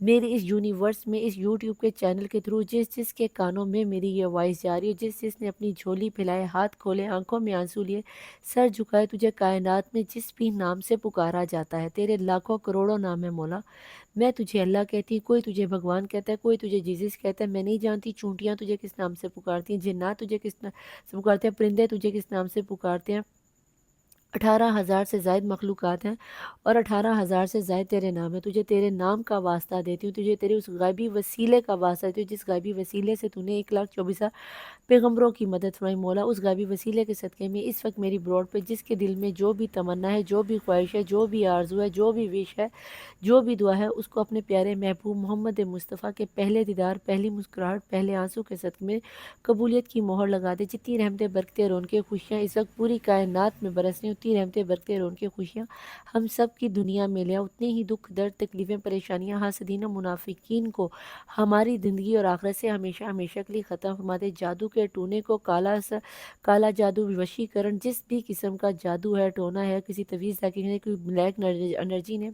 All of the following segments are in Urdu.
میری اس یونیورس میں اس یوٹیوب کے چینل کے تھرو جس جس کے کانوں میں میری یہ وائس جا رہی ہے، جس جس نے اپنی جھولی پھیلائے، ہاتھ کھولے، آنکھوں میں آنسو لیے، سر جھکائے، تجھے کائنات میں جس بھی نام سے پکارا جاتا ہے، تیرے لاکھوں کروڑوں نام ہے مولا، میں تجھے اللہ کہتی ہوں، کوئی تجھے بھگوان کہتا ہے، کوئی تجھے جیزس کہتا ہے، میں نہیں جانتی چونٹیاں تجھے کس نام سے پکارتی ہیں، جنات تجھے کس نام سے پکارتے ہیں، پرندے تجھے کس نام سے پکارتے ہیں، 18,000 سے زائد مخلوقات ہیں اور 18,000 سے زائد تیرے نام ہے، تجھے تیرے نام کا واسطہ دیتی ہوں، تجھے تیرے اس غیبی وسیلے کا واسطہ دیتی ہوں، جس غیبی وسیلے سے تو نے 1,24,000 پیغمبروں کی مدد فرمائی مولا، اس غیبی وسیلے کے صدقے میں اس وقت میری بروڈ پہ جس کے دل میں جو بھی تمنا ہے، جو بھی خواہش ہے، جو بھی آرزو ہے، جو بھی وش ہے، جو بھی دعا ہے، اس کو اپنے پیارے محبوب محمد مصطفیٰ کے پہلے دیدار، پہلی مسکراہٹ، پہلے آنسو کے صدقے میں قبولیت کی مہر لگا دے۔ جتنی رحمتیں برکتیں رونقیں خوشیاں اس وقت پوری کائنات میں برس رہی ہیں، اتنی رحمتیں برکتیں رونقیں خوشیاں ہم سب کی دنیا میں لیا، اتنے ہی دکھ درد تکلیفیں پریشانیاں حاسدین و منافقین کو ہماری زندگی اور آخرت سے ہمیشہ ہمیشہ کے لیے ختم فرما دے۔ جادو کے ٹونے کو کالا جادو، وشی کرن، جس بھی قسم کا جادو ہے، ٹونا ہے، کسی تویز ہے، کوئی بلیک انرجی نے،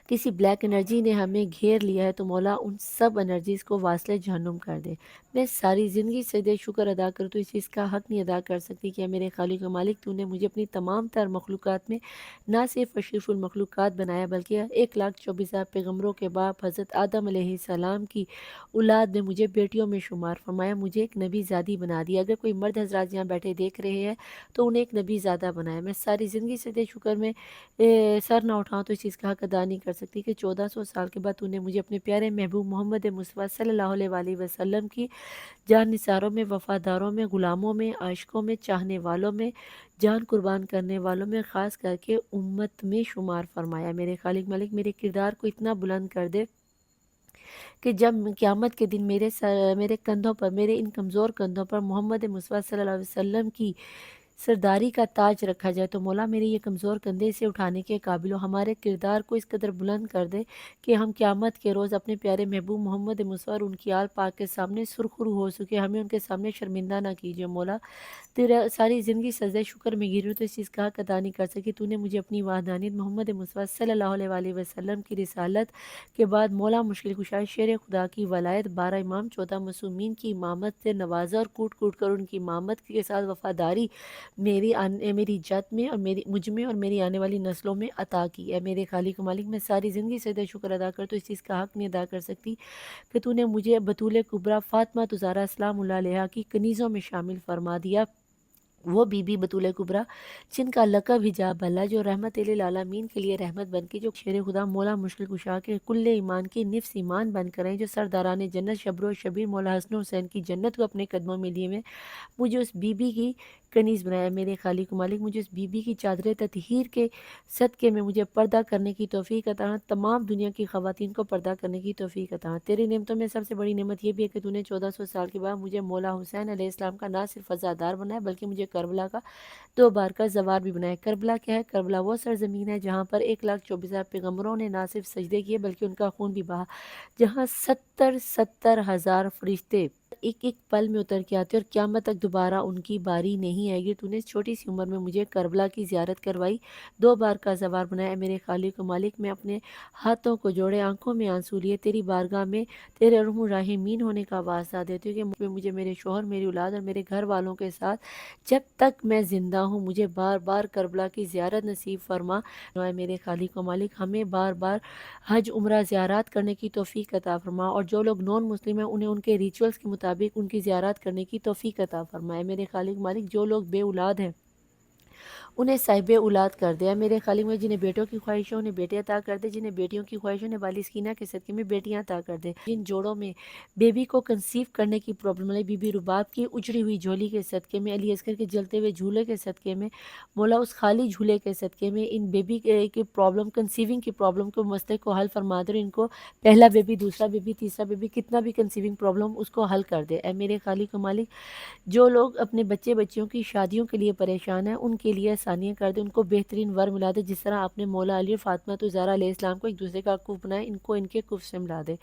کسی بلیک انرجی نے ہمیں گھیر لیا ہے، تو مولا ان سب انرجیز کو واصل جہنم کر دے۔ میں ساری زندگی سے دے شکر ادا کر تو اس چیز کا حق نہیں ادا کر سکتی کہ میرے خالق و مالک تو نے مجھے اپنی تمام تر مخلوقات میں نہ صرف اشرف المخلوقات بنایا بلکہ 1,24,000 پیغمبروں کے باپ حضرت آدم علیہ السلام کی اولاد میں مجھے بیٹیوں میں شمار فرمایا، مجھے ایک نبی زادی بنا دیا۔ اگر کوئی مرد حضرات یہاں بیٹھے دیکھ رہے ہیں تو انہیں ایک نبی زادہ بنایا۔ میں ساری زندگی سے دے شکر میں سر نہ اٹھاؤں تو اس چیز کا حق ادا نہیں کر سکتی کہ 1400 سال کے بعد تو نے مجھے اپنے پیارے محبوب محمد مصطفیٰ صلی اللہ علیہ وآلہ وسلم کی جان نثاروں میں، وفاداروں میں، غلاموں میں، عاشقوں میں، چاہنے والوں میں، جان قربان کرنے والوں میں، خاص کر کے امت میں شمار فرمایا۔ میرے خالق مالک میرے کردار کو اتنا بلند کر دے کہ جب قیامت کے دن میرے کندھوں پر، میرے ان کمزور کندھوں پر محمد مصطفیٰ صلی اللہ علیہ وسلم کی سرداری کا تاج رکھا جائے تو مولا میرے یہ کمزور کندھے سے اٹھانے کے قابل ہو، ہمارے کردار کو اس قدر بلند کر دے کہ ہم قیامت کے روز اپنے پیارے محبوب محمد مصطفیٰ اور ان کی آل پاک کے سامنے سرخرو ہو سکے، ہمیں ان کے سامنے شرمندہ نہ کیجیے مولا۔ تیرا ساری زندگی سجدہ شکر میں گر رہی ہوں تو اس چیز کا حق ادا نہیں کر سکی، تو نے مجھے اپنی وحدانیت محمد مصطفیٰ صلی اللہ علیہ وآلہ وسلم کی رسالت کے بعد مولا مشکل کشا شیر خدا کی ولایت، 12 امام 14 معصومین کی امامت سے نوازا اور کوٹ کوٹ کر ان کی امامت کے ساتھ وفاداری میری جد میں اور مجھ میں اور میری آنے والی نسلوں میں عطا کی ہے۔ میرے خالق و مالک میں ساری زندگی سے دے شکر ادا کر تو اس چیز کا حق نہیں ادا کر سکتی کہ تو نے مجھے بطول کبریٰ فاطمہ زہرا سلام اللہ علیہا کی کنیزوں میں شامل فرما دیا، وہ بی بی بطول کبریٰ جن کا لقب حجاب اللہ، جو رحمت للعالمین کے لیے رحمت بن کے، جو شیر خدا مولا مشکل کشا کے کل ایمان کی نفس ایمان بن کر ہیں، جو سرداران جنت شبر و شبیر مولا حسن و حسین کی جنت کو اپنے قدموں میں لیے ہوئے، مجھے اس بی بی کی کنیز بنایا۔ میرے خالق و مالک مجھے اس بی بی کی چادر تطہیر کے صدقے میں مجھے پردہ کرنے کی توفیق عطا، تمام دنیا کی خواتین کو پردہ کرنے کی توفیق عطا۔ تیری نعمتوں میں سب سے بڑی نعمت یہ بھی ہے کہ تو نے 1400 سال کے بعد مجھے مولا حسین علیہ السلام کا نہ صرف عزادار بنایا بلکہ مجھے کربلا کا 2 بار کا زوار بھی بنایا۔ کربلا کیا ہے؟ کربلا وہ سرزمین ہے جہاں پر 1,24,000 پیغمبروں نے نہ صرف سجدے کیے بلکہ ان کا خون بھی بہا، جہاں 70,000 فرشتے ایک ایک پل میں اتر کے آتے اور قیامت تک دوبارہ ان کی باری نہیں آئے گی۔ تو نے چھوٹی سی عمر میں مجھے کربلا کی زیارت کروائی، 2 بار کا زوار بنایا۔ اے میرے خالق و مالک میں اپنے ہاتھوں کو جوڑے، آنکھوں میں آنسو لیے، تیری بارگاہ میں تیرے ارحم الراحمین ہونے کا واسطہ دیتی ہوں کہ مجھے میرے شوہر، میری اولاد اور میرے گھر والوں کے ساتھ جب تک میں زندہ ہوں مجھے بار بار کربلا کی زیارت نصیب فرما۔ اے میرے خالق و مالک ہمیں بار بار حج عمرہ زیارات کرنے کی توفیق عطا فرما، اور جو لوگ نان مسلم ہیں انہیں ان کے ریچولز کے مطابق ان کی زیارات کرنے کی توفیق عطا فرمائے۔ میرے خالق مالک جو لوگ بے اولاد ہیں انہیں صاحب اولاد کر دے۔ میرے خالق میں جنہیں بیٹوں کی خواہش ہے انہیں بیٹے عطا کر دے، جنہیں بیٹیوں کی خواہش ہے انہیں والی سکینہ کے صدقے میں بیٹیاں عطا کر دے، جن جوڑوں میں بیبی کو کنسیو کرنے کی پرابلم ہے، بی بی رباب کی اجڑی ہوئی جھولی کے صدقے میں، علی اصغر کے جلتے ہوئے جھولے کے صدقے میں، مولا اس خالی جھولے کے صدقے میں ان بیبی کی پرابلم، کنسیونگ کی پرابلم کو، مسئلے کو حل فرما دے، ان کو پہلا بیبی، دوسرا بیبی، تیسرا بیبی، کتنا بھی کنسیونگ پرابلم اس کو حل کر دے۔ اے میرے خالق و مالک جو لوگ اپنے بچے بچیوں کی شادیوں کے لیے پریشان ہیں ان کے لیے آسانیاں کر دے، ان کو بہترین ور ملا دے، جس طرح آپ نے مولا علی اور فاطمہ زہرا علیہ السلام کو ایک دوسرے کا کف بنائے، ان کو ان کے کف سے ملا دے۔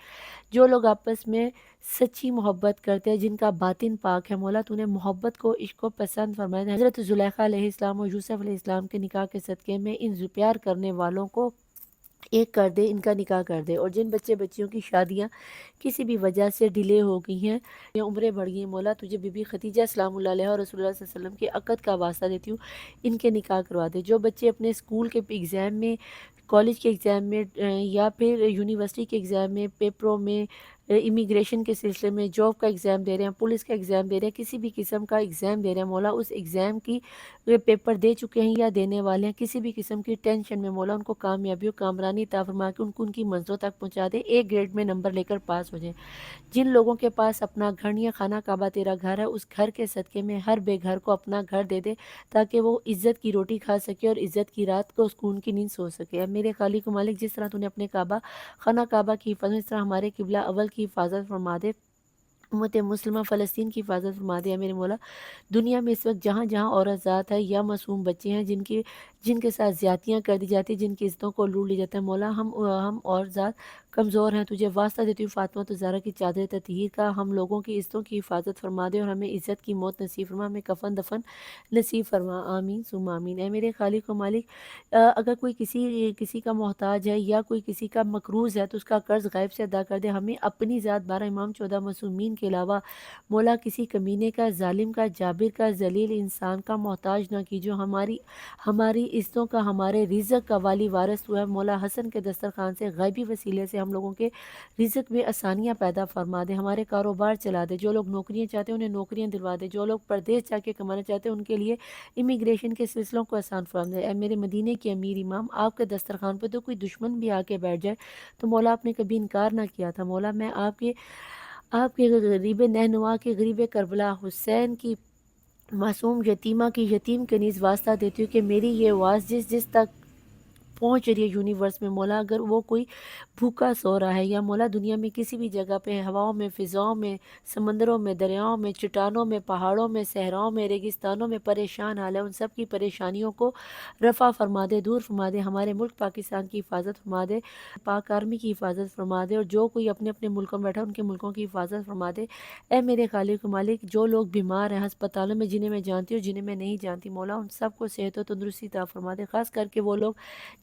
جو لوگ آپس میں سچی محبت کرتے ہیں، جن کا باطن پاک ہے، مولا تو نے محبت کو، عشق کو پسند فرمایا۔ حضرت زلیخا علیہ السلام اور یوسف علیہ السلام کے نکاح کے صدقے میں ان پیار کرنے والوں کو ایک کر دے، ان کا نکاح کر دے۔ اور جن بچے بچیوں کی شادیاں کسی بھی وجہ سے ڈیلے ہو گئی ہیں یا عمریں بڑھ گئی ہیں، مولا تجھے بی بی خدیجہ سلام اللہ علیہ اور رسول اللہ صلی اللہ علیہ وسلم کے عقد کا واسطہ دیتی ہوں، ان کے نکاح کروا دے۔ جو بچے اپنے اسکول کے ایگزام میں، کالج کے ایگزام میں یا پھر یونیورسٹی کے ایگزام میں، پیپروں میں، امیگریشن کے سلسلے میں، جاب کا ایگزام دے رہے ہیں، پولیس کا ایگزام دے رہے ہیں، کسی بھی قسم کا ایگزام دے رہے ہیں، مولا اس ایگزام کی پیپر دے چکے ہیں یا دینے والے ہیں، کسی بھی قسم کی ٹینشن میں مولا ان کو کامیابی و کامرانی عطا فرما کے ان کی منزلوں تک پہنچا دے، ایک گریڈ میں نمبر لے کر پاس ہو جائیں۔ جن لوگوں کے پاس اپنا گھر یا خانہ کعبہ تیرا گھر ہے، اس گھر کے صدقے میں ہر بے گھر کو اپنا گھر دے دے تاکہ وہ عزت کی روٹی کھا سکے اور عزت کی رات کو سکون کی نیند سو سکے۔ اے میرے خالق و مالک، جس طرح تو نے اپنے خانہ کعبہ کی حفاظت، اس طرح ہمارے قبلہ اول کی حفاظت فرما دے، امت مسلمہ فلسطین کی حفاظت فرما دے۔ میرے مولا، دنیا میں اس وقت جہاں جہاں عورت ذات ہے یا معصوم بچے ہیں جن کے ساتھ زیادتیاں کر دی جاتی ہیں، جن کی عزتوں کو لوٹ لیا جاتا ہے، مولا ہم اور ذات کمزور ہیں، تجھے واسطہ دیتی ہوں فاطمہ تو زہرا کی چادر تطہیر کا، ہم لوگوں کی عزتوں کی حفاظت فرما دے اور ہمیں عزت کی موت نصیب فرما، ہمیں کفن دفن نصیب فرما، آمین ثم آمین۔ اے میرے خالق و مالک، اگر کوئی کسی کا محتاج ہے یا کوئی کسی کا مقروض ہے تو اس کا قرض غیب سے ادا کر دے، ہمیں اپنی ذات 12 امام 14 معصومین کے علاوہ مولا کسی کمینے کا، ظالم کا، جابر کا، ذلیل انسان کا محتاج نہ کی، جو ہماری عزتوں کا، ہمارے رزق کا والی وارث ہوا ہے، مولا حسن کے دسترخوان سے غیبی وسیلے سے ہم لوگوں کے رزق میں آسانیاں پیدا فرما دے، ہمارے کاروبار چلا دے، جو لوگ نوکریاں چاہتے ہیں انہیں نوکریاں دلوا دے، جو لوگ پردیس جا کے کمانا چاہتے ہیں ان کے لیے امیگریشن کے سلسلوں کو آسان فرما دے۔ اے میرے مدینے کے امیر امام، آپ کے دسترخوان پہ تو کوئی دشمن بھی آ کے بیٹھ جائے تو مولا آپ نے کبھی انکار نہ کیا تھا، مولا میں آپ کے غریب نہنوا کے غریب کربلا حسین کی معصوم یتیمہ کی یتیم کنیز واسطہ دیتی ہوں کہ میری یہ آواز جس جس تک پہنچ رہی ہے یونیورس میں، مولا اگر وہ کوئی بھوکا سو رہا ہے یا مولا دنیا میں کسی بھی جگہ پہ، ہواؤں میں، فضاؤں میں، سمندروں میں، دریاؤں میں، چٹانوں میں، پہاڑوں میں، صحراؤں میں، ریگستانوں میں پریشان حال ہے، ان سب کی پریشانیوں کو رفع فرما دے، دور فرما دے، ہمارے ملک پاکستان کی حفاظت فرما دے، پاک آرمی کی حفاظت فرما دے، اور جو کوئی اپنے اپنے ملکوں میں بیٹھا ان کے ملکوں کی حفاظت فرما دے۔ اے میرے خالق و مالک، جو لوگ بیمار ہیں ہسپتالوں میں، جنہیں میں جانتی ہوں جنہیں میں نہیں جانتی، مولا ان سب کو صحت و تندرستی عطا فرما دے، خاص کر کے وہ لوگ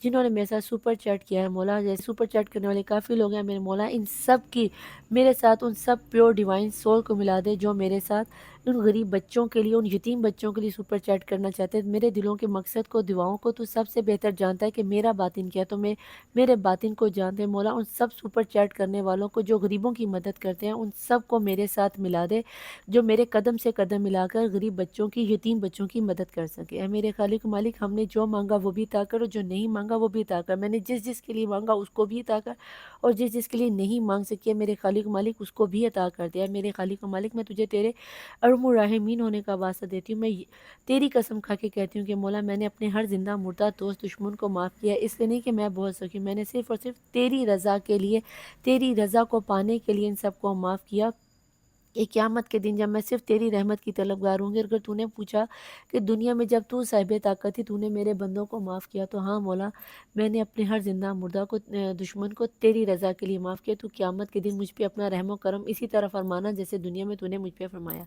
جنہوں نے میرے ساتھ سپر چیٹ کیا ہے، مولا جیسے سپر چیٹ کرنے والے کافی لوگ ہیں میرے مولا، ان سب کی میرے ساتھ ان سب پیور ڈیوائن سول کو ملا دے جو میرے ساتھ ان غریب بچوں کے لیے، ان یتیم بچوں کے لیے سپر چیٹ کرنا چاہتے ہیں۔ میرے دلوں کے مقصد کو، دعاؤں کو تو سب سے بہتر جانتا ہے کہ میرا باطن کیا ہے، تو میں میرے باطن کو جانتے ہیں مولا، ان سب سپر چیٹ کرنے والوں کو جو غریبوں کی مدد کرتے ہیں ان سب کو میرے ساتھ ملا دے، جو میرے قدم سے قدم ملا کر غریب بچوں کی، یتیم بچوں کی مدد کر سکے۔ اے میرے خالق مالک، ہم نے جو مانگا وہ بھی عطا کر اور جو نہیں مانگا وہ بھی عطا کر، میں نے جس جس کے لیے مانگا اس کو بھی عطا کر اور جس جس کے لیے نہیں مانگ سکی میرے خالق مالک اس کو بھی عطا کر دیا۔ میرے خالق مالک، میں تجھے تیرے ارحم الراحمین ہونے کا واسطہ دیتی ہوں، میں تیری قسم کھا کے کہتی ہوں کہ مولا میں نے اپنے ہر زندہ مردہ دوست دشمن کو معاف کیا، اس لیے نہیں کہ میں بہت سکی، میں نے صرف اور صرف تیری رضا کے لیے، تیری رضا کو پانے کے لیے ان سب کو معاف کیا۔ ایک قیامت کے دن جب میں صرف تیری رحمت کی طلبگار ہوں گی، اگر تو نے پوچھا کہ دنیا میں جب تو صاحب طاقت تھی تو نے میرے بندوں کو معاف کیا، تو ہاں مولا میں نے اپنے ہر زندہ مردہ کو، دشمن کو تیری رضا کے لیے معاف کیا، تو قیامت کے دن مجھ پہ اپنا رحم و کرم اسی طرح فرمانا جیسے دنیا میں تو نے مجھ پہ فرمایا۔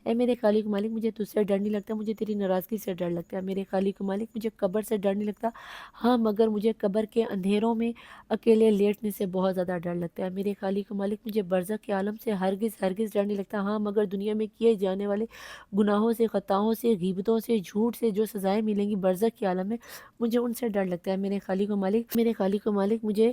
اے میرے خالق مالک، مجھے تجھ سے ڈر نہیں لگتا، مجھے تیری ناراضگی سے ڈر لگتا ہے۔ میرے خالق مالک، مجھے قبر سے ڈر نہیں لگتا، ہاں مگر مجھے قبر کے اندھیروں میں اکیلے لیٹنے سے بہت زیادہ ڈر لگتا ہے۔ میرے خالق مالک، مجھے برزخ کے عالم سے ہرگز ہرگز ڈر نہیں لگتا، ہاں مگر دنیا میں کیے جانے والے گناہوں سے، خطاؤں سے، غیبتوں سے، جھوٹ سے جو سزائیں ملیں گی برزخ کے عالم میں، مجھے ان سے ڈر لگتا ہے۔ میرے خالق و مالک مجھے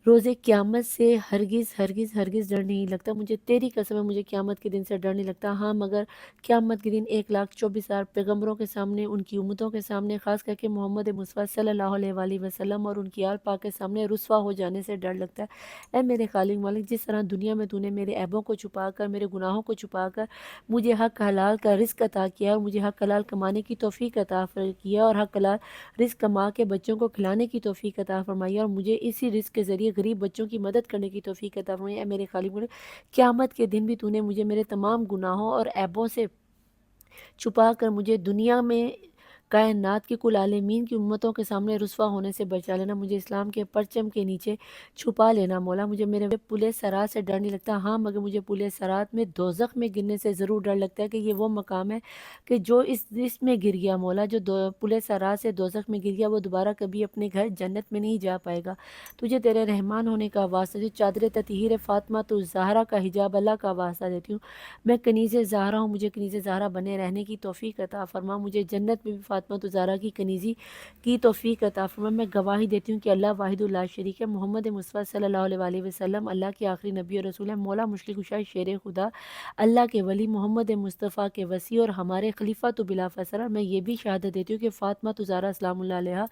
روز قیامت سے ہرگز ہرگز ہرگز ڈر نہیں لگتا، مجھے تیری قسم ہے مجھے قیامت کے دن سے ڈر نہیں لگتا، ہاں مگر قیامت کے دن 1,24,000 پیغمبروں کے سامنے، ان کی امتوں کے سامنے، خاص کر کے محمد مصطفیٰ صلی اللہ علیہ وآلہ وسلم اور ان کی آل پاک کے سامنے رسوا ہو جانے سے ڈر لگتا ہے۔ اے میرے خالق مالک، جس طرح دنیا میں تو نے میرے عیبوں کو چھپا کر، میرے گناہوں کو چھپا کر مجھے حق حلال کا رزق عطا کیا اور مجھے حق حلال کمانے کی توفیق عطا کیا اور حق حلال رزق کما کے بچوں کو کھلانے کی توفیق عطا فرمائی اور مجھے اسی رزق کے ذریعے غریب بچوں کی مدد کرنے کی توفیق عطا فرمائی۔ اے میرے خالق مالک، قیامت کے دن بھی تو نے مجھے میرے تمام گناہوں اور عیبوں سے چھپا کر مجھے کائنات کی کل عالمین کی امتوں کے سامنے رسوا ہونے سے بچا لینا، مجھے اسلام کے پرچم کے نیچے چھپا لینا مولا۔ مجھے میرے پلے سرات سے ڈر نہیں لگتا، ہاں مگر مجھے پلے سرات میں دوزخ میں گرنے سے ضرور ڈر لگتا ہے کہ یہ وہ مقام ہے کہ جو اس میں گر گیا مولا، جو پلے سرات سے دوزخ میں گر گیا وہ دوبارہ کبھی اپنے گھر جنت میں نہیں جا پائے گا۔ تجھے تیرے رحمان ہونے کا واسطہ، جو چادر تطہیر فاطمہ تو زہرا کا حجاب اللہ کا واسطہ دیتی ہوں، میں کنیز زہرا ہوں، مجھے کنیز زہرا بنے رہنے کی توفیق عطا فرما، مجھے جنت میں بھی فاطمہ تو زہرا کی کنیزی کی توفیق عطا فرما۔ میں گواہی دیتی ہوں کہ اللہ واحد لا شریک ہے، محمد مصطفیٰ صلی اللہ علیہ وسلم اللہ کے آخری نبی اور رسول ہے، مولا مشکل کشا شیر خدا، اللہ کے ولی، محمد مصطفیٰ کے وصی اور ہمارے خلیفہ تو بلا فاصلہ۔ میں یہ بھی شہادت دیتی ہوں کہ فاطمہ تو زہرا سلام اللہ علیہا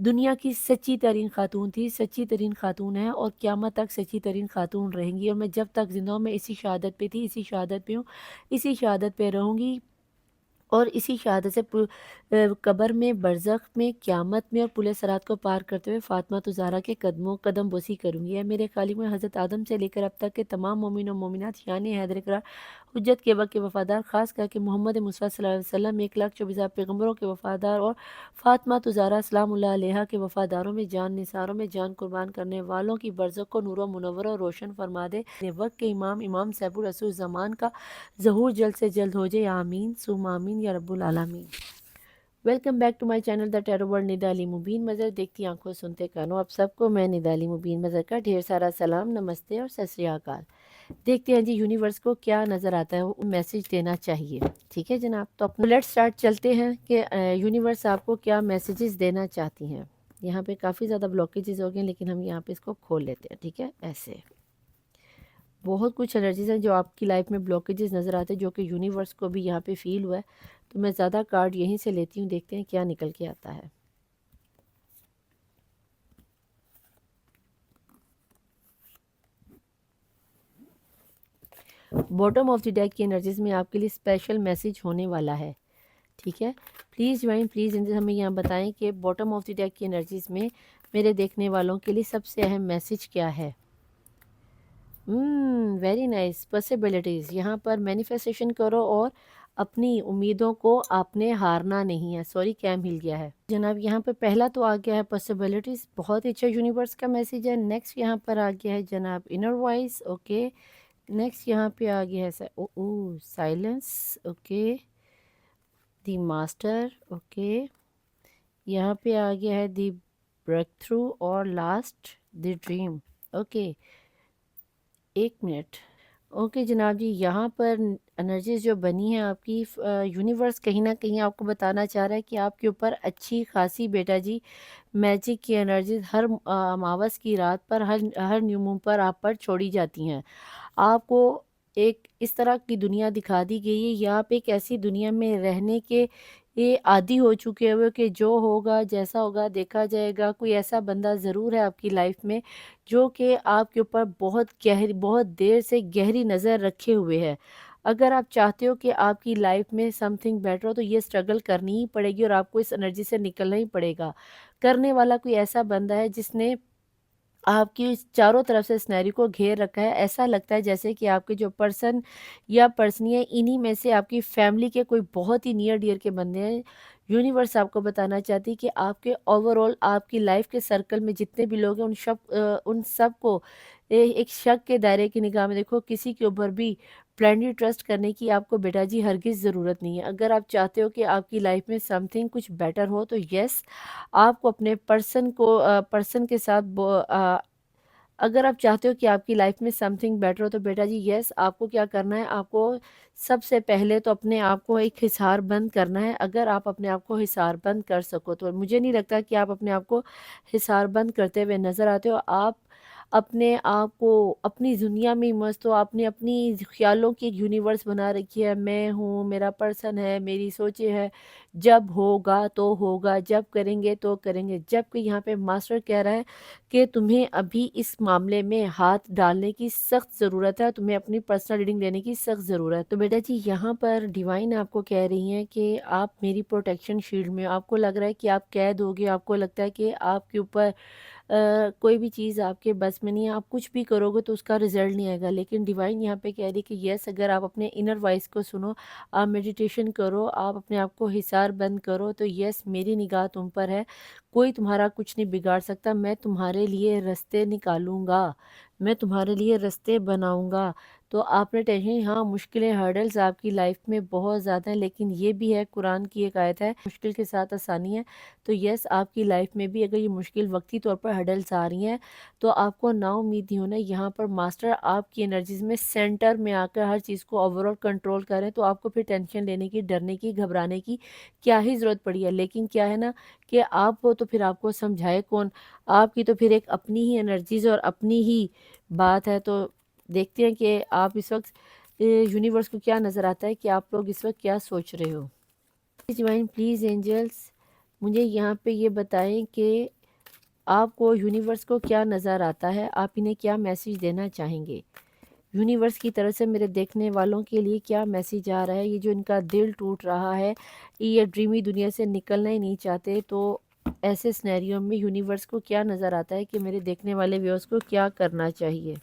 دنیا کی سچی ترین خاتون تھی، سچی ترین خاتون ہے اور قیامت تک سچی ترین خاتون رہیں گی، اور میں جب تک زندہ ہوں میں اسی شہادت پہ تھی، اسی شہادت پہ ہوں، اسی شہادت پہ رہوں گی، اور اسی شہادت سے قبر میں، برزخ میں، قیامت میں اور پل صراط کو پار کرتے ہوئے فاطمہ تو زہرا کے قدم بوسی کروں گی۔ اے میرے خالق، میں حضرت آدم سے لے کر اب تک کے تمام مومن و مومنات، شان حیدر قرار، حجت کے وقت کے وفادار، خاص کر کے محمد مصطفیٰ صلی اللہ علیہ وسلم 1,24,000 پیغمبروں کے وفادار اور فاطمہ تو زہرا سلام اللہ علیہا کے وفاداروں میں، جان نثاروں میں جان قربان کرنے والوں کی برزخ کو نور و منور و روشن فرما دے۔ وقت کے امام صاحب الرسول زمان کا ظہور جلد سے جلد ہو جائے، آمین ثم آمین یا رب العالمین۔ Welcome back to my channel the tarot world, Nida Ali Mubeen Mazhar, دیکھتی آنکھوں سنتے کانوں آپ سب کو میں ندا علی مبین مظہر کا ڈھیر سارا سلام، نمستے اور ست سری اکال۔ دیکھتے ہیں جی یونیورس کو کیا نظر آتا ہے، وہ میسیج دینا چاہیے، ٹھیک ہے جناب۔ تو اپنا لیٹ سٹارٹ چلتے ہیں کہ یونیورس آپ کو کیا میسیجز دینا چاہتی ہیں۔ یہاں پہ کافی زیادہ بلاکیجز ہو گئے لیکن ہم یہاں پہ اس کو کھول لیتے ہیں، ٹھیک ہے۔ ایسے بہت کچھ انرجیز ہیں جو آپ کی لائف میں بلاکیجز نظر آتے ہیں، جو کہ یونیورس کو بھی یہاں پہ فیل ہوا ہے، تو میں زیادہ کارڈ یہیں سے لیتی ہوں، دیکھتے ہیں کیا نکل کے آتا ہے۔ باٹم آف دی ڈیک کی انرجیز میں آپ کے لیے اسپیشل میسیج ہونے والا ہے، ٹھیک ہے۔ پلیز جوائن، پلیز ہمیں یہاں بتائیں کہ باٹم آف دی ڈیک کی انرجیز میں میرے دیکھنے والوں کے لیے سب سے اہم میسیج کیا ہے۔ ویری نائس، پاسبلٹیز، یہاں پر مینیفیسٹیشن کرو اور اپنی امیدوں کو آپ نے ہارنا نہیں ہے۔ سوری کیم ہل گیا ہے جناب۔ یہاں پہ پہلا تو آ گیا ہے پاسبلٹیز، بہت اچھا یونیورس کا میسیج ہے۔ نیکسٹ یہاں پر آ گیا ہے جناب انر وائس، اوکے۔ نیکسٹ یہاں پہ آ گیا ہے سائلنس، اوکے۔ دی ماسٹر، اوکے۔ یہاں پہ آ گیا ہے دی بریک تھرو، اور لاسٹ دی ڈریم، اوکے۔ ایک منٹ، اوکے جناب جی۔ یہاں پر انرجیز جو بنی ہے آپ کی، یونیورس کہیں نہ کہیں آپ کو بتانا چاہ رہا ہے کہ آپ کے اوپر اچھی خاصی بیٹا جی میجک کی انرجیز ہر اماوس کی رات پر، ہر نیو مون پر آپ پر چھوڑی جاتی ہیں۔ آپ کو ایک اس طرح کی دنیا دکھا دی گئی ہے، یا آپ ایک ایسی دنیا میں رہنے کے یہ عادی ہو چکے ہوئے کہ جو ہوگا جیسا ہوگا دیکھا جائے گا۔ کوئی ایسا بندہ ضرور ہے آپ کی لائف میں جو کہ آپ کے اوپر بہت دیر سے گہری نظر رکھے ہوئے ہے۔ اگر آپ چاہتے ہو کہ آپ کی لائف میں سم تھنگ بیٹر ہو تو یہ سٹرگل کرنی ہی پڑے گی، اور آپ کو اس انرجی سے نکلنا ہی پڑے گا۔ کرنے والا کوئی ایسا بندہ ہے جس نے آپ کی چاروں طرف سے سنیریو کو گھیر رکھا ہے۔ ایسا لگتا ہے جیسے کہ آپ کے جو پرسن یا پرسنی ہے، انہی میں سے آپ کی فیملی کے کوئی بہت ہی نیئر ڈیئر کے بندے ہیں۔ یونیورس آپ کو بتانا چاہتی کہ آپ کے اوور آل آپ کی لائف کے سرکل میں جتنے بھی لوگ ہیں ان سب کو ایک شک کے دائرے کی نگاہ میں دیکھو۔ کسی کے اوپر بھی بلائنڈلی ٹرسٹ کرنے کی آپ کو بیٹا جی ہرگز ضرورت نہیں ہے۔ اگر آپ چاہتے ہو کہ آپ کی لائف میں سم تھنگ کچھ بیٹر ہو تو یس، آپ کو اپنے پرسن کے ساتھ اگر آپ چاہتے ہو کہ آپ کی لائف میں سم تھنگ بیٹر ہو تو بیٹا جی یس، آپ کو کیا کرنا ہے، آپ کو سب سے پہلے تو اپنے آپ کو ایک حصار بند کرنا ہے۔ اگر آپ اپنے آپ کو حصار بند کر سکو تو مجھے نہیں لگتا کہ آپ اپنے آپ کو حصار بند کرتے ہوئے نظر آتے ہو۔ آپ اپنے آپ کو اپنی دنیا میں مست ہو، آپ نے اپنی خیالوں کی ایک یونیورس بنا رکھی ہے۔ میں ہوں، میرا پرسن ہے، میری سوچیں ہے، جب ہوگا تو ہوگا، جب کریں گے تو کریں گے۔ جب کہ یہاں پہ ماسٹر کہہ رہا ہے کہ تمہیں ابھی اس معاملے میں ہاتھ ڈالنے کی سخت ضرورت ہے، تمہیں اپنی پرسنل ریڈنگ لینے کی سخت ضرورت ہے۔ تو بیٹا جی یہاں پر ڈیوائن آپ کو کہہ رہی ہیں کہ آپ میری پروٹیکشن شیلڈ میں، آپ کو لگ رہا ہے کہ آپ قید ہو گئے، آپ کو لگتا ہے کہ آپ کے اوپر کوئی بھی چیز آپ کے بس میں نہیں ہے، آپ کچھ بھی کرو گے تو اس کا رزلٹ نہیں آئے گا، لیکن ڈیوائن یہاں پہ کہہ رہی کہ یس اگر آپ اپنے انر وائس کو سنو، آپ میڈیٹیشن کرو، آپ اپنے آپ کو حصار بند کرو، تو یس میری نگاہ تم پر ہے، کوئی تمہارا کچھ نہیں بگاڑ سکتا، میں تمہارے لیے رستے نکالوں گا، میں تمہارے لیے رستے بناؤں گا۔ تو آپ نے ٹینشن، ہاں مشکلیں ہرڈلز آپ کی لائف میں بہت زیادہ ہیں، لیکن یہ بھی ہے قرآن کی ایک آیت ہے مشکل کے ساتھ آسانی ہے۔ تو یس آپ کی لائف میں بھی اگر یہ مشکل وقتی طور پر ہرڈلز آ رہی ہیں تو آپ کو نا امید نہیں ہونا، یہاں پر ماسٹر آپ کی انرجیز میں سینٹر میں آ کر ہر چیز کو اوور آل کنٹرول کریں، تو آپ کو پھر ٹینشن لینے کی، ڈرنے کی، گھبرانے کی کیا ہی ضرورت پڑی ہے۔ لیکن کیا ہے نا کہ آپ کو تو پھر آپ کو سمجھائے کون، آپ کی تو پھر ایک اپنی ہی انرجیز اور اپنی ہی بات ہے۔ تو دیکھتے ہیں کہ آپ اس وقت یونیورس کو کیا نظر آتا ہے کہ آپ لوگ اس وقت کیا سوچ رہے ہو۔ ڈیوائن پلیز اینجلس مجھے یہاں پہ یہ بتائیں کہ آپ کو یونیورس کو کیا نظر آتا ہے، آپ انہیں کیا میسیج دینا چاہیں گے، یونیورس کی طرف سے میرے دیکھنے والوں کے لیے کیا میسیج آ رہا ہے۔ یہ جو ان کا دل ٹوٹ رہا ہے، یہ ڈریمی دنیا سے نکلنا ہی نہیں چاہتے، تو ایسے سنیریو میں یونیورس کو کیا نظر آتا ہے کہ میرے دیکھنے والے ویورز کو کیا کرنا چاہیے۔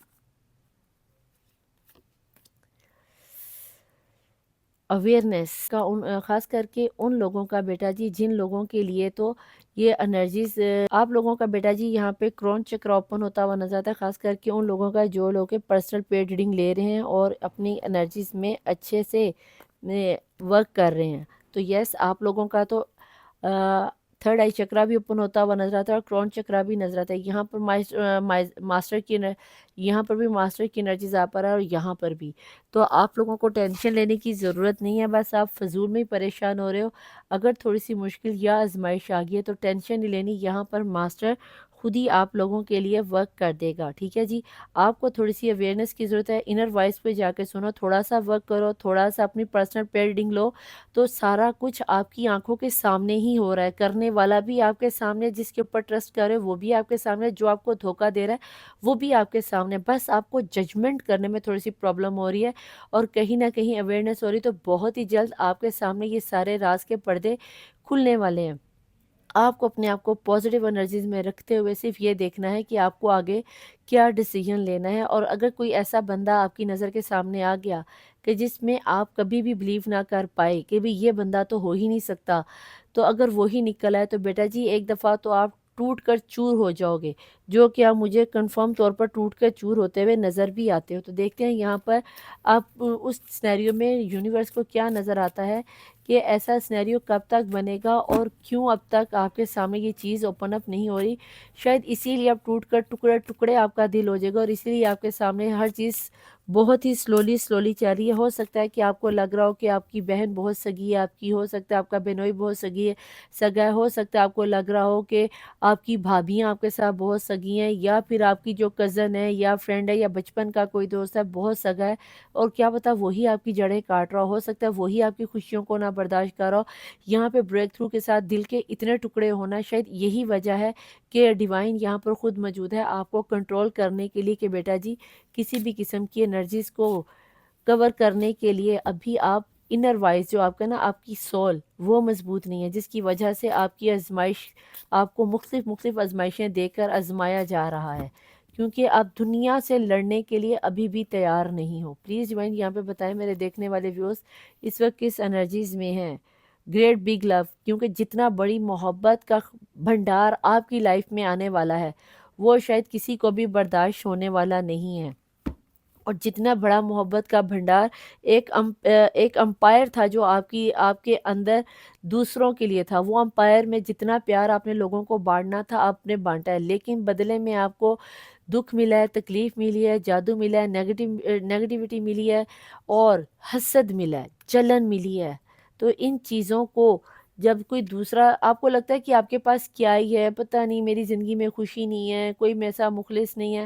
اویئرنیس کا خاص کر کے ان لوگوں کا بیٹا جی جن لوگوں کے لیے تو یہ انرجیز، آپ لوگوں کا بیٹا جی یہاں پہ کرون چکر اوپن ہوتا ہوا نظر آتا ہے، خاص کر کے ان لوگوں کا جو لوگ پرسنل پیڈ ریڈنگ لے رہے ہیں اور اپنی انرجیز میں اچھے سے ورک کر رہے ہیں۔ تو یس آپ لوگوں کا تو تھرڈ آئی چکرا بھی اوپن ہوتا ہوا نظر آتا ہے اور کرون چکرا بھی نظر آتا ہے، یہاں پر ماسٹر کی یہاں پر بھی ماسٹر کی انرجیز آپ پر ہے اور یہاں پر بھی۔ تو آپ لوگوں کو ٹینشن لینے کی ضرورت نہیں ہے، بس آپ فضول میں ہی پریشان ہو رہے ہو۔ اگر تھوڑی سی مشکل یا آزمائش آ گئی ہے تو ٹینشن نہیں لینی، یہاں پر ماسٹر خود ہی آپ لوگوں کے لیے ورک کر دے گا، ٹھیک ہے جی۔ آپ کو تھوڑی سی اویئرنیس کی ضرورت ہے، انر وائس پہ جا کے سنو، تھوڑا سا ورک کرو، تھوڑا سا اپنی پرسنل پیڈنگ لو، تو سارا کچھ آپ کی آنکھوں کے سامنے ہی ہو رہا ہے، کرنے والا بھی آپ کے سامنے، جس کے اوپر ٹرسٹ کرے وہ بھی آپ کے سامنے، جو آپ کو دھوکہ دے رہا ہے وہ بھی آپ کے سامنے، بس آپ کو ججمنٹ کرنے میں تھوڑی سی پرابلم ہو رہی ہے اور کہیں نہ کہیں اویئرنیس ہو رہی، تو بہت ہی جلد آپ کے سامنے یہ سارے راز کے پردے کھلنے والے ہیں۔ آپ کو اپنے آپ کو پازیٹیو انرجیز میں رکھتے ہوئے صرف یہ دیکھنا ہے کہ آپ کو آگے کیا ڈیسیجن لینا ہے، اور اگر کوئی ایسا بندہ آپ کی نظر کے سامنے آ گیا کہ جس میں آپ کبھی بھی بلیو نہ کر پائے کہ بھی یہ بندہ تو ہو ہی نہیں سکتا، تو اگر وہی نکل آئے تو بیٹا جی ایک دفعہ تو آپ ٹوٹ کر چور ہو جاؤ گے، جو کہ آپ مجھے کنفرم طور پر ٹوٹ کر چور ہوتے ہوئے نظر بھی آتے ہو۔ تو دیکھتے ہیں یہاں پر آپ اس سینیریو میں یونیورس کو کیا نظر آتا ہے کہ ایسا سینیریو کب تک بنے گا اور کیوں اب تک آپ کے سامنے یہ چیز اوپن اپ نہیں ہو رہی، شاید اسی لیے اب ٹوٹ کر ٹکڑے ٹکڑے آپ کا دل ہو جائے گا اور اسی لیے آپ کے سامنے ہر چیز بہت ہی سلولی چل رہی ہے۔ ہو سکتا ہے کہ آپ کو لگ رہا ہو کہ آپ کی بہن بہت سگی ہے آپ کی، ہو سکتا ہے آپ کا بہنوئی بہت سگا ہے، ہو سکتا ہے آپ کو لگ رہا ہو کہ آپ کی بھابیاں آپ کے ساتھ بہت سگی ہیں، یا پھر آپ کی جو کزن ہے یا فرینڈ ہے یا بچپن کا کوئی دوست ہے بہت سگا ہے، اور کیا پتا وہی آپ کی جڑیں کاٹ رہا ہو سکتا ہے وہی آپ کی خوشیوں کو نہ برداشت کر رہا ہو۔ یہاں پہ بریک تھرو کے ساتھ دل کے اتنے ٹکڑے ہونا شاید یہی وجہ ہے کہ ڈیوائن یہاں پر خود موجود ہے آپ کو کنٹرول کرنے کے لیے کہ بیٹا جی کسی بھی قسم کی انرجیز کو کور کرنے کے لیے ابھی آپ انر وائز جو آپ کا نا آپ کی سول وہ مضبوط نہیں ہے، جس کی وجہ سے آپ کی آزمائش آپ کو مختلف آزمائشیں دے کر آزمایا جا رہا ہے، کیونکہ آپ دنیا سے لڑنے کے لیے ابھی بھی تیار نہیں ہو۔ پلیز ڈیوائن یہاں پہ بتائیں میرے دیکھنے والے ویوز اس وقت کس انرجیز میں ہیں۔ گریٹ بگ لو، کیونکہ جتنا بڑی محبت کا بھنڈار آپ کی لائف میں آنے والا ہے وہ شاید کسی کو بھی برداشت ہونے والا نہیں ہے، اور جتنا بڑا محبت کا بھنڈار ایک امپائر تھا جو آپ کے اندر دوسروں کے لیے تھا، وہ امپائر میں جتنا پیار آپ نے لوگوں کو بانٹنا تھا آپ نے بانٹا ہے، لیکن بدلے میں آپ کو دکھ ملا ہے، تکلیف ملی ہے، جادو ملا ہے، نیگیٹیوٹی ملی ہے، اور حسد ملا ہے، جلن ملی ہے۔ تو ان چیزوں کو جب کوئی دوسرا آپ کو لگتا ہے کہ آپ کے پاس کیا ہی ہے، پتہ نہیں میری زندگی میں خوشی نہیں ہے، کوئی میرا مخلص نہیں ہے،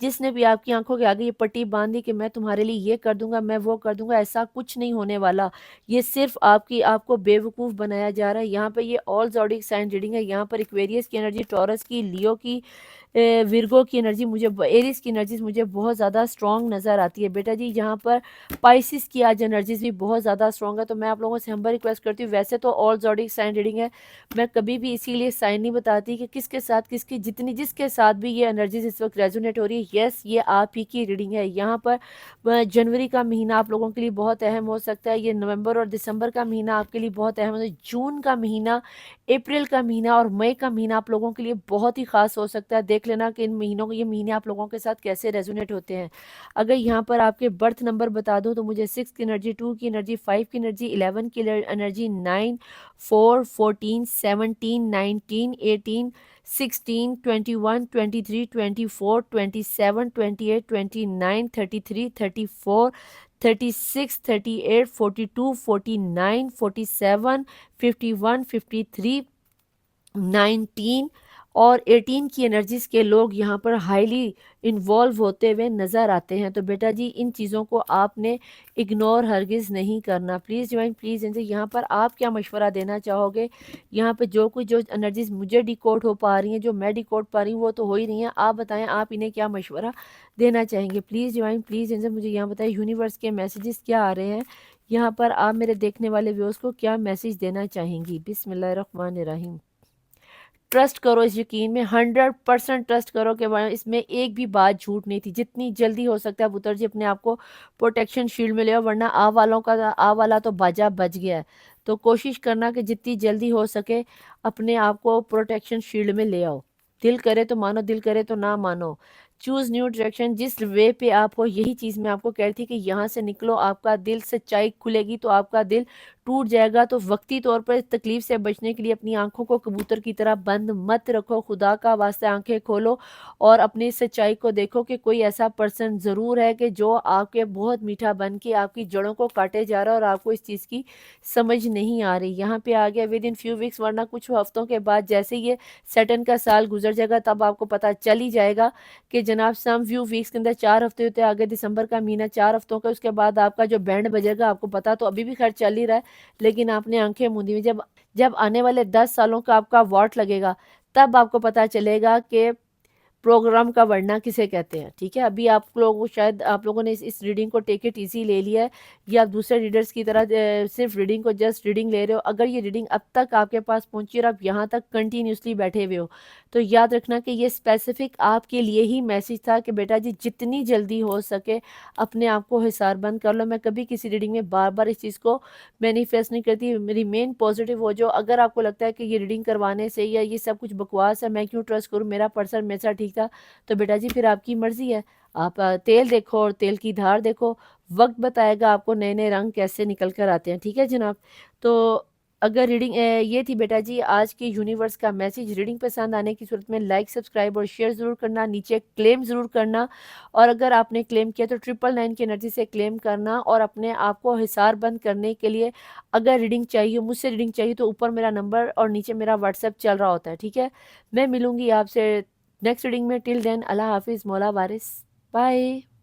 جس نے بھی آپ کی آنکھوں کے آگے یہ پٹی باندھ دی کہ میں تمہارے لیے یہ کر دوں گا، میں وہ کر دوں گا، ایسا کچھ نہیں ہونے والا. یہ صرف آپ کو بے وقوف بنایا جا رہا ہے. یہاں پہ یہ آل زوڈک سائن ریڈنگ ہے. یہاں پر ایکویریس کی انرجی، ٹورس کی، لیو کی، ورگو کی انرجی، ایریس کی انرجیز مجھے بہت زیادہ اسٹرانگ نظر آتی ہے بیٹا جی. یہاں پر پائسس کی آج انرجیز بھی بہت زیادہ اسٹرانگ ہے. تو میں آپ لوگوں سے ہمبل ریکویسٹ کرتی ہوں، ویسے تو آل زوڈک سائن ریڈنگ ہے، میں کبھی بھی اسی لیے سائن نہیں بتاتی کہ کس کے ساتھ کس کی جس کے ساتھ بھی یہ انرجیز اس وقت ریزونیٹ ہو رہی ہے. یس یہ آپ ہی کی ریڈنگ ہے. یہاں پر جنوری کا مہینہ آپ لوگوں کے لیے بہت اہم ہو سکتا ہے. یہ نومبر اور دسمبر کا مہینہ آپ کے لیے بہت اہم ہے. جون کا مہینہ، اپریل کا مہینہ اور مئی کا مہینہ آپ لوگوں کے لیے بہت ہی خاص ہو سکتا ہے. دیکھ لینا کہ ان مہینوں یہ مہینے آپ لوگوں کے ساتھ کیسے ریزونیٹ ہوتے ہیں. اگر یہاں پر آپ کے برتھ نمبر بتا دوں تو مجھے 6 کی انرجی، 2 کی انرجی، 5 کی انرجی، 11 کی انرجی، 9، 4، 14، 17، 19، 18، 16، 21، 23، 24، 27، 28، 29، 33، 34، 36، 38، 42، 49، 47، 51، 53، 19 اور 18 کی انرجیز کے لوگ یہاں پر ہائیلی انوالو ہوتے ہوئے نظر آتے ہیں. تو بیٹا جی ان چیزوں کو آپ نے اگنور ہرگز نہیں کرنا. پلیز ڈیوائن پلیز ان سے یہاں پر آپ کیا مشورہ دینا چاہو گے؟ یہاں پہ جو انرجیز مجھے ڈیکوڈ ہو پا رہی ہیں، جو میں ڈیکوڈ پا رہی ہوں وہ تو ہو ہی رہی ہیں. آپ بتائیں آپ انہیں کیا مشورہ دینا چاہیں گے؟ پلیز ڈیوائن پلیز ان سے مجھے یہاں بتائیں یونیورس کے میسیجز کیا آ رہے ہیں. یہاں پر آپ میرے دیکھنے والے ویوز کو کیا میسیج دینا چاہیں گی؟ بسم اللہ الرحمن الرحیم. ٹرسٹ کرو اس یقین میں، 100% ٹرسٹ کرو کہ اس میں ایک بھی بات جھوٹ نہیں تھی. جتنی جلدی ہو سکتا ہے پتر جی اپنے آپ کو پروٹیکشن شیلڈ میں لے آؤ، ورنہ آ والا تو باجا بچ گیا ہے. تو کوشش کرنا کہ جتنی جلدی ہو سکے اپنے آپ کو پروٹیکشن شیلڈ میں لے آؤ. دل کرے تو مانو، دل کرے تو نہ مانو. Choose new direction. جس وے پہ آپ ہو یہی چیز میں آپ کو کہہ رہی تھی کہ یہاں سے نکلو. آپ کا دل سچائی کھلے گی تو آپ کا دل ٹوٹ جائے گا. تو وقتی طور پر تکلیف سے بچنے کے لیے اپنی آنکھوں کو کبوتر کی طرح بند مت رکھو. خدا کا واسطہ آنکھیں کھولو اور اپنی سچائی کو دیکھو کہ کوئی ایسا پرسن ضرور ہے کہ جو آپ کے بہت میٹھا بن کے آپ کی جڑوں کو کاٹے جا رہا ہے اور آپ کو اس چیز کی سمجھ نہیں آ رہی. یہاں پہ آ گیا ود ان فیو ویکس، ورنہ کچھ ہفتوں کے بعد جیسے یہ سیٹن کا سال گزر جائے گا تب آپ کو پتہ چل ہی جائے گا کہ جناب سم فیو ویکس کے اندر 4 ہفتے ہوتے ہیں. آگے دسمبر کا مہینہ 4 ہفتوں کا، اس کے بعد آپ کا جو بینڈ بجے گا آپ کو پتا تو ابھی بھی خیر چل ہی رہا ہے لیکن آپ نے آنکھیں موندی ہوئی. جب آنے والے 10 سالوں کا آپ کا واٹ لگے گا تب آپ کو پتا چلے گا کہ پروگرام کا ورنہ کسے کہتے ہیں. ٹھیک ہے، ابھی آپ لوگ شاید آپ لوگوں نے اس ریڈنگ کو ٹیک اٹ ایزی لے لیا ہے یا آپ دوسرے ریڈرز کی طرح صرف ریڈنگ کو جسٹ ریڈنگ لے رہے ہو. اگر یہ ریڈنگ اب تک آپ کے پاس پہنچی اور آپ یہاں تک کنٹینیوسلی بیٹھے ہوئے ہو تو یاد رکھنا کہ یہ اسپیسیفک آپ کے لیے ہی میسیج تھا کہ بیٹا جی جتنی جلدی ہو سکے اپنے آپ کو حصار بند کر لو. میں کبھی کسی ریڈنگ میں بار بار اس چیز کو مینیفیسٹ نہیں کرتی. میری مین پازیٹیو ہو جو. اگر آپ کو لگتا ہے کہ یہ ریڈنگ کروانے سے یا یہ سب کچھ بکواس ہے، میں کیوں ٹرسٹ کروں، میرا پرسن میرا ٹھیک تھا، تو بیٹا جی پھر آپ کی مرضی ہے. آپ تیل دیکھو اور تیل کی دھار دیکھو، وقت بتائے گا آپ کو نئے نئے رنگ کیسے نکل کر آتے ہیں. ٹھیک ہے جناب. تو اگر ریڈنگ یہ تھی بیٹا جی آج کی یونیورس کا میسیج. ریڈنگ پسند آنے کی صورت میں لائک، سبسکرائب اور شیئر ضرور کرنا. نیچے کلیم ضرور کرنا اور اگر آپ نے کلیم کیا تو 999 کی انرجی سے کلیم کرنا. اور اپنے آپ کو حصار بند کرنے کے لیے اگر ریڈنگ چاہیے، مجھ سے ریڈنگ چاہیے تو اوپر میرا نمبر اور نیچے میرا واٹس ایپ چل رہا ہوتا ہے. ٹھیک ہے، میں ملوں گی آپ سے نیکسٹ ریڈنگ میں. ٹل دین اللہ حافظ. مولا وارث. بائے.